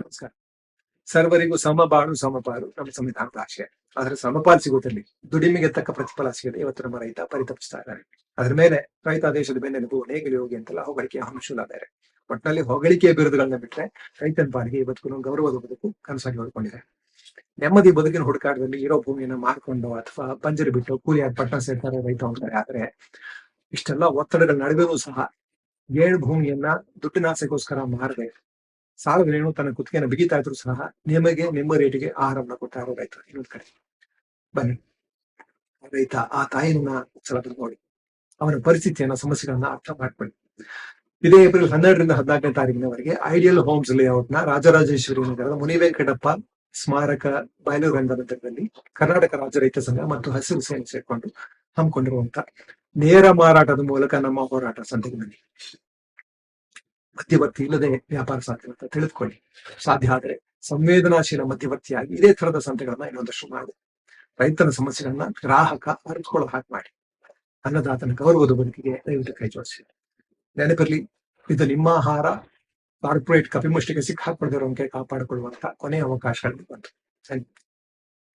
ನಮಸ್ಕಾರ. ಸರ್ವರಿಗೂ ಸಮಬಾಳು ಸಮಪಾಲು ನಮ್ಮ ಸಂವಿಧಾನದ ಆಶಯ. ಆದ್ರೆ ಸಮಪಾಲು ಸಿಗುತ್ತಲ್ಲಿ ದುಡಿಮೆಗೆ ತಕ್ಕ ಪ್ರತಿಫಲ ಸಿಗದೆ ಇವತ್ತು ನಮ್ಮ ರೈತ ಪರಿತಪಿಸ್ತಾ ಇದ್ದಾರೆ. ಅದ್ರ ಮೇಲೆ ರೈತ ದೇಶದ ಬೆನ್ನೆಲುಬು ನೇಗಿಲು ಯೋಗಿ ಅಂತೆಲ್ಲ ಹೊಗಳಿಕೆ ಹಂಶುಲ ಬೇರೆ. ಒಟ್ಟಿನಲ್ಲಿ ಹೊಗಳಿಕೆಯ ಬಿರುದುಗಳನ್ನ ಬಿಟ್ರೆ ರೈತನ ಪಾಲಿಗೆ ಇವತ್ತಿಗೂ ಗೌರವದ ಬದುಕು ಕನಸಾಗಿ ಹೊಡ್ಕೊಂಡಿದೆ. ನೆಮ್ಮದಿ ಬದುಕಿನ ಹುಡುಕಾಟದಲ್ಲಿ ಇರೋ ಭೂಮಿಯನ್ನ ಮಾರ್ಕೊಂಡು ಅಥವಾ ಪಂಜರಿ ಬಿಟ್ಟು ಕೂಲಿಯಾಗಿ ಪಟ್ಟಣ ಸೇರ್ತಾರೆ ರೈತ ಅಂತಾರೆ. ಆದ್ರೆ ಇಷ್ಟೆಲ್ಲ ಒತ್ತಡಗಳ ನಡುವೆನೂ ಸಹ ಏಳು ಭೂಮಿಯನ್ನ ದುಡ್ಡಿನಾಸೆಗೋಸ್ಕರ ಮಾರದೆ ಸಾಲವೇನು ತನ್ನ ಕುತ್ತಿಗೆಯನ್ನು ಬಿಗಿತಾ ಇದ್ರು ಸಹ ನಿಮಗೆ ನಿಮ್ಮ ರೇಟಿಗೆ ಆಹಾರವನ್ನ ಕೊಟ್ಟ ಇರೋ ರೈತ ಇನ್ನೊಂದು ಕಡೆ. ಬನ್ನಿ, ರೈತ ಆ ತಾಯಿನ ಸಲ ನೋಡಿ ಅವನ ಪರಿಸ್ಥಿತಿಯನ್ನ ಸಮಸ್ಯೆಗಳನ್ನ ಅರ್ಥ ಮಾಡ್ಕೊಳ್ಳಿ. ಇದೇ ಏಪ್ರಿಲ್ 12ರಿಂದ 14ನೇ ತಾರೀಕಿನವರೆಗೆ ಐಡಿಯಲ್ ಹೋಮ್ಸ್ ಲೇಔಟ್ ನ ರಾಜರಾಜೇಶ್ವರಿ ನಗರದ ಮುನಿವೆಂಕಟಪ್ಪ ಸ್ಮಾರಕ ಬಯಲು ರಂಗದಲ್ಲಿ ಕರ್ನಾಟಕ ರಾಜ್ಯ ರೈತ ಸಂಘ ಮತ್ತು ಹಸಿರು ಸೇನೆ ಸೇರ್ಕೊಂಡು ಹಮ್ಮಿಕೊಂಡಿರುವಂತ ನೇರ ಮಾರಾಟದ ಮೂಲಕ ನಮ್ಮ ಹೋರಾಟ ಸಂತೆಗೆ ಬನ್ನಿ. ಮಧ್ಯವರ್ತಿ ಇಲ್ಲದೆ ವ್ಯಾಪಾರ ಸಾಧ್ಯ ಅಂತ ತಿಳಿದುಕೊಳ್ಳಿ. ಸಾಧ್ಯ ಆದ್ರೆ ಸಂವೇದನಾಶೀಲ ಮಧ್ಯವರ್ತಿಯಾಗಿ ಇದೇ ತರದ ಸಂತೆಗಳನ್ನ ಇನ್ನೊಂದಷ್ಟು ಮಾಡಿ ರೈತನ ಸಮಸ್ಯೆಗಳನ್ನ ಗ್ರಾಹಕ ಅರಿತುಕೊಳ್ಳೋ ಹಾಗೆ ಮಾಡಿ ಅನ್ನದಾತನ ಗೌರವದ ಬದುಕಿಗೆ ದಯವಿಟ್ಟು ಕೈ ಜೋಡಿಸಿ. ನೆನಪಿರ್ಲಿ, ಇದು ನಿಮ್ಮ ಆಹಾರ. ಕಾರ್ಪೊರೇಟ್ ಕಪಿಮುಷ್ಟಿಗೆ ಸಿಕ್ಕಾಕೊಳ್ದಿರೋಂಗೆ ಕಾಪಾಡಿಕೊಳ್ಳುವಂತ ಕೊನೆಯ ಅವಕಾಶ ಬಂತು.